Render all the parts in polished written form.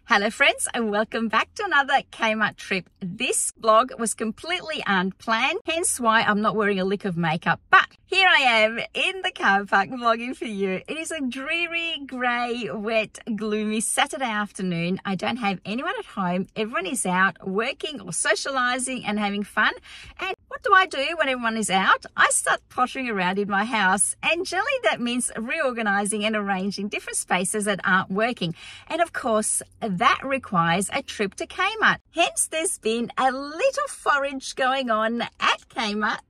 Hello friends, and welcome back to another Kmart trip. This vlog was completely unplanned, hence why I'm not wearing a lick of makeup. But here I am in the car park vlogging for you. It is a dreary, grey, wet, gloomy Saturday afternoon. I don't have anyone at home. Everyone is out working or socialising and having fun. And what do I do when everyone is out? I start pottering around in my house, and generally that means reorganising and arranging different spaces that aren't working. And of course, that requires a trip to Kmart. Hence, there's been a little forage going on at Kmart,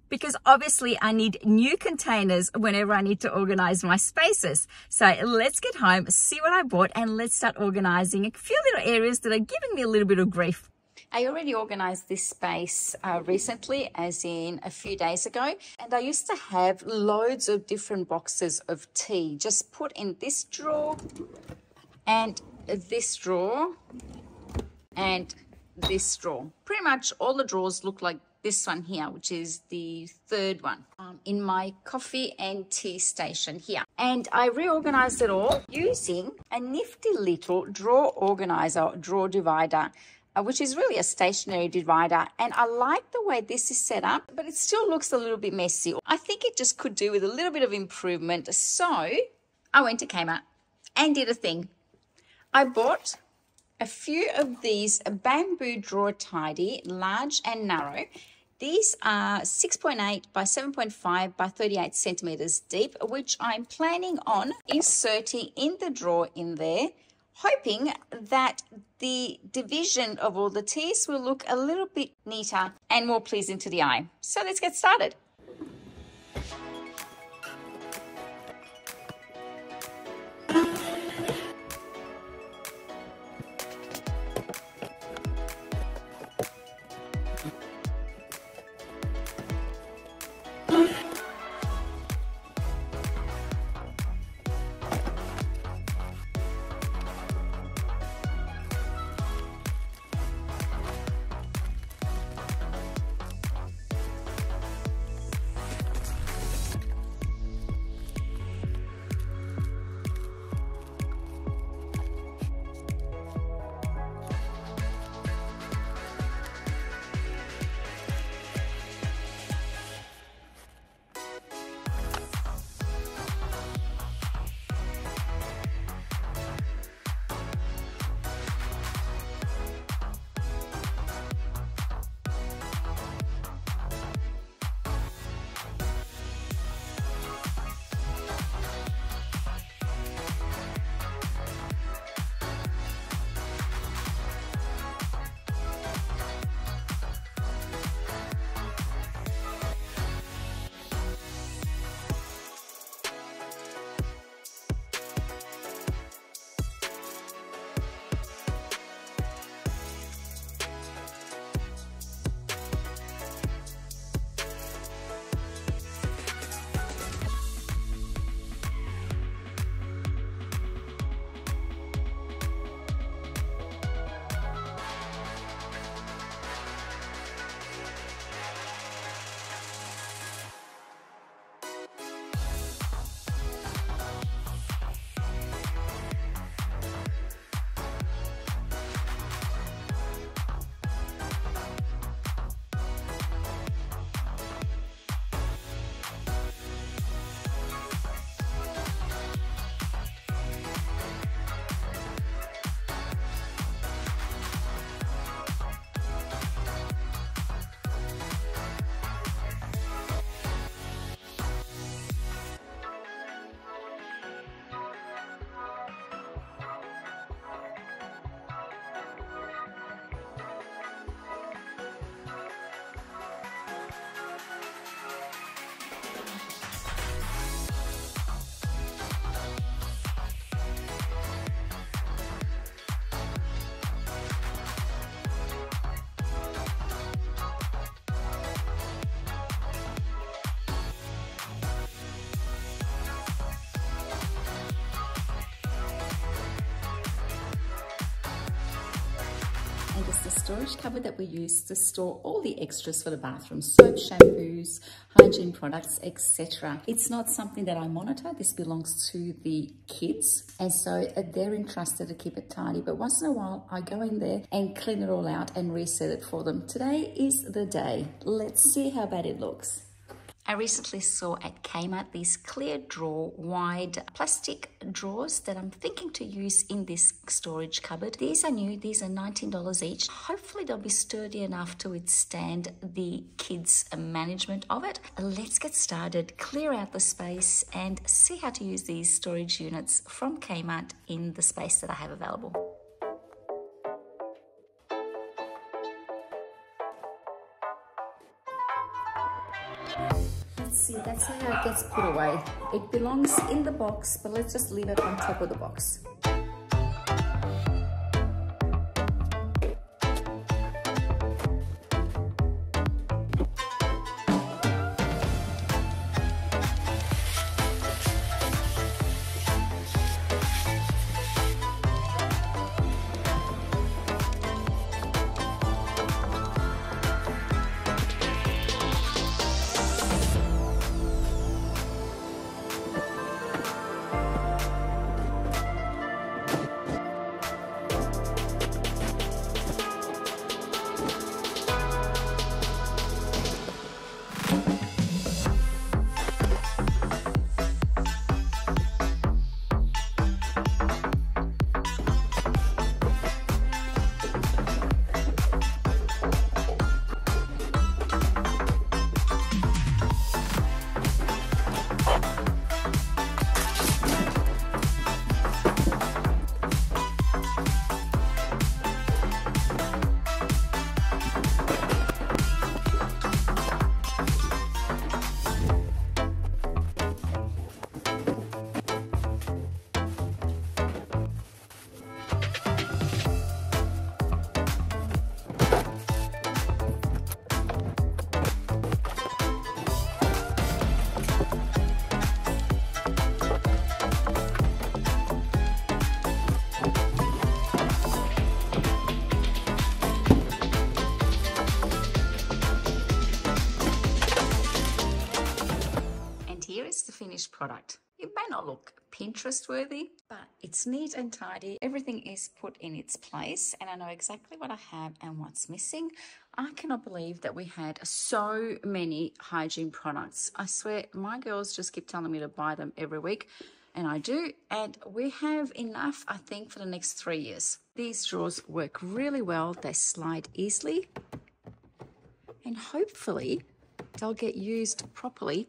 because obviously I need new containers whenever I need to organise my spaces. So let's get home, see what I bought, and let's start organising a few little areas that are giving me a little bit of grief. I already organised this space recently, as in a few days ago, and I used to have loads of different boxes of tea just put in this drawer and this drawer and this drawer. Pretty much all the drawers look like this one here, which is the third one in my coffee and tea station here. And I reorganized it all using a nifty little drawer organizer, drawer divider, which is really a stationary divider. And I like the way this is set up, but it still looks a little bit messy. I think it just could do with a little bit of improvement. So I went to Kmart and did a thing. I bought a few of these bamboo drawer tidy, large and narrow. These are 6.8 by 7.5 by 38 centimeters deep, which I'm planning on inserting in the drawer in there, hoping that the division of all the teas will look a little bit neater and more pleasing to the eye. So let's get started. And it's the storage cupboard that we use to store all the extras for the bathroom: soap, shampoos, hygiene products, etc. It's not something that I monitor. This belongs to the kids, and so they're entrusted to keep it tidy. But once in a while, I go in there and clean it all out and reset it for them. Today is the day. Let's see how bad it looks. I recently saw at Kmart these clear drawer wide plastic drawers that I'm thinking to use in this storage cupboard. These are new. These are $19 each. Hopefully they'll be sturdy enough to withstand the kids' management of it. Let's get started, clear out the space and see how to use these storage units from Kmart in the space that I have available. See, that's how it gets put away. It belongs in the box, but let's just leave it on top of the box. The finished product. It may not look Pinterest worthy, but it's neat and tidy. Everything is put in its place and I know exactly what I have and what's missing. I cannot believe that we had so many hygiene products. I swear my girls just keep telling me to buy them every week, and I do, and we have enough, I think, for the next 3 years. These drawers work really well. They slide easily and hopefully they'll get used properly.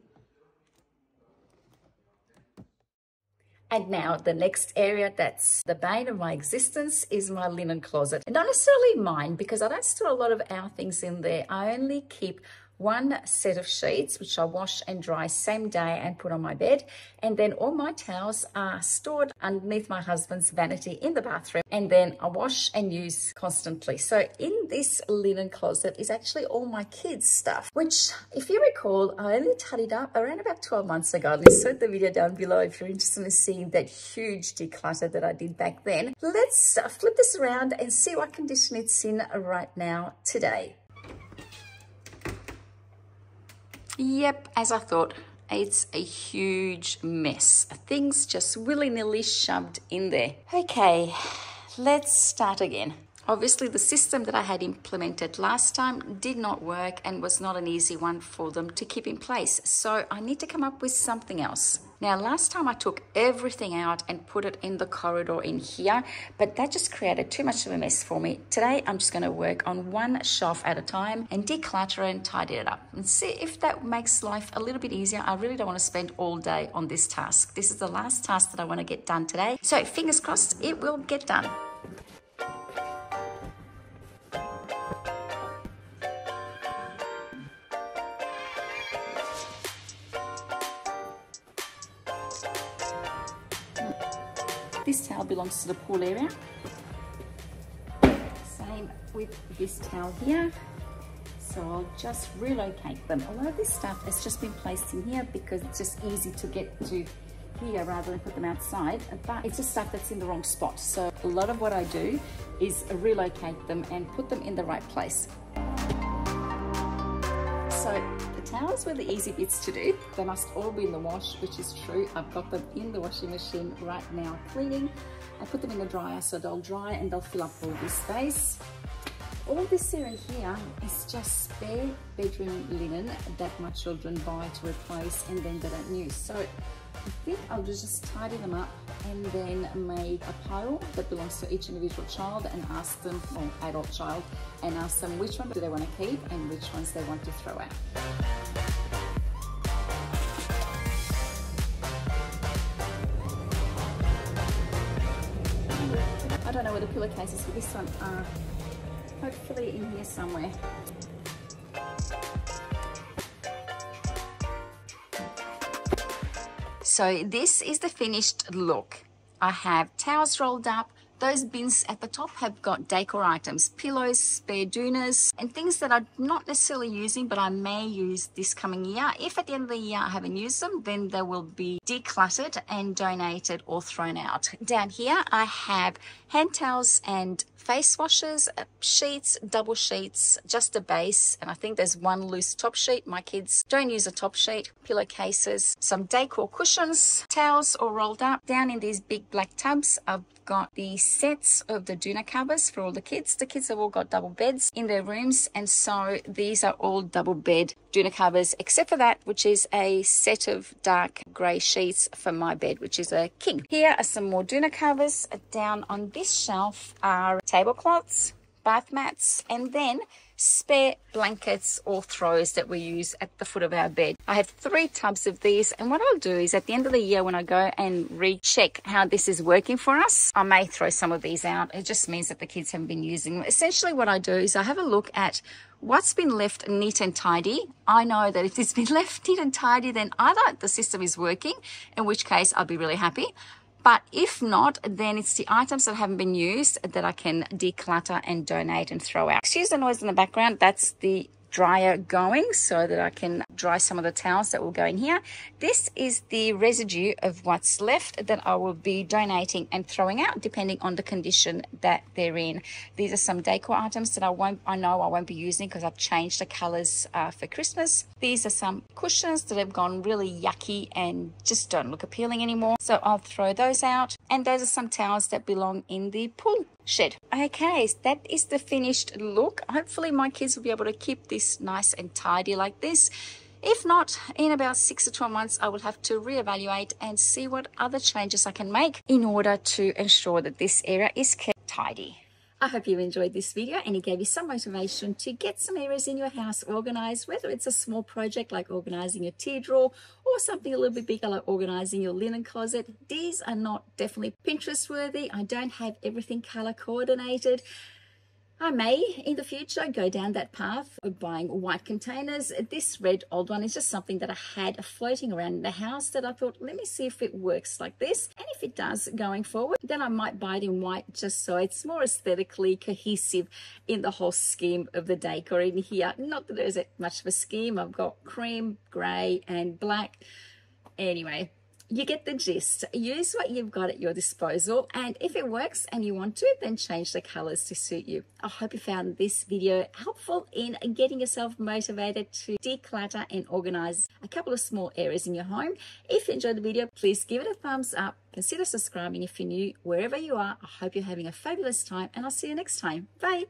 And now the next area that's the bane of my existence is my linen closet. And not necessarily mine, because I don't store a lot of our things in there. I only keep one set of sheets, which I wash and dry same day and put on my bed. And then all my towels are stored underneath my husband's vanity in the bathroom. And then I wash and use constantly. So in this linen closet is actually all my kids' stuff, which, if you recall, I only tidied up around about 12 months ago. Insert the video down below if you're interested in seeing that huge declutter that I did back then. Let's flip this around and see what condition it's in right now today. Yep, as I thought, it's a huge mess. Things just willy-nilly shoved in there. Okay, let's start again. Obviously, the system that I had implemented last time did not work and was not an easy one for them to keep in place. So I need to come up with something else. Now, last time I took everything out and put it in the corridor in here, but that just created too much of a mess for me. Today, I'm just going to work on one shelf at a time and declutter and tidy it up and see if that makes life a little bit easier. I really don't want to spend all day on this task. This is the last task that I want to get done today. So fingers crossed, it will get done. This towel belongs to the pool area. Same with this towel here. So I'll just relocate them. A lot of this stuff has just been placed in here because it's just easy to get to here rather than put them outside, but it's just stuff that's in the wrong spot. So a lot of what I do is relocate them and put them in the right place. So the towels were the easy bits to do. They must all be in the wash, which is true. I've got them in the washing machine right now cleaning. I put them in the dryer so they'll dry and they'll fill up all this space. All this area here is just spare bedroom linen that my children buy to replace and then they don't use. So I think I'll just tidy them up and then make a pile that belongs to each individual child and ask them, or adult child, and ask them which one do they want to keep and which ones they want to throw out. I don't know where the pillowcases for this one are. Hopefully in here somewhere. So this is the finished look. I have towels rolled up. Those bins at the top have got decor items, pillows, spare doonas, and things that I'm not necessarily using, but I may use this coming year. If at the end of the year I haven't used them, then they will be decluttered and donated or thrown out. Down here, I have hand towels and face washes, sheets, double sheets, just a base, and I think there's one loose top sheet. My kids don't use a top sheet, pillowcases, some decor cushions, towels all rolled up. Down in these big black tubs, I've got the sets of the doona covers for all the kids. The kids have all got double beds in their rooms, and so these are all double bed doona covers, except for that, which is a set of dark grey sheets for my bed, which is a king. Here are some more doona covers. Down on this shelf are tablecloths, bath mats, and then spare blankets or throws that we use at the foot of our bed. I have 3 tubs of these, and what I'll do is at the end of the year when I go and recheck how this is working for us, I may throw some of these out. It just means that the kids haven't been using them. Essentially what I do is I have a look at what's been left neat and tidy. I know that if it's been left neat and tidy, then either the system is working, in which case I'll be really happy. But if not, then it's the items that haven't been used that I can declutter and donate and throw out. Excuse the noise in the background. That's the dryer going so that I can dry some of the towels that will go in here. This is the residue of what's left that I will be donating and throwing out depending on the condition that they're in. These are some decor items that I know I won't be using because I've changed the colors for Christmas. These are some cushions that have gone really yucky and just don't look appealing anymore, so I'll throw those out. And those are some towels that belong in the pool shed. Okay, so that is the finished look. Hopefully my kids will be able to keep this nice and tidy like this. If not, in about 6 to 12 months, I will have to reevaluate and see what other changes I can make in order to ensure that this area is kept tidy. I hope you enjoyed this video and it gave you some motivation to get some areas in your house organized, whether it's a small project like organizing your tea drawer or something a little bit bigger like organizing your linen closet. These are not definitely Pinterest worthy. I don't have everything color coordinated. I may in the future go down that path of buying white containers. This red old one is just something that I had floating around in the house that I thought, let me see if it works like this. And if it does going forward, then I might buy it in white just so it's more aesthetically cohesive in the whole scheme of the decor in here. Not that there's that much of a scheme. I've got cream, grey and black. Anyway, you get the gist. Use what you've got at your disposal, and if it works and you want to, then change the colors to suit you. I hope you found this video helpful in getting yourself motivated to declutter and organize a couple of small areas in your home. If you enjoyed the video, please give it a thumbs up. Consider subscribing if you're new. Wherever you are, I hope you're having a fabulous time, and I'll see you next time. Bye.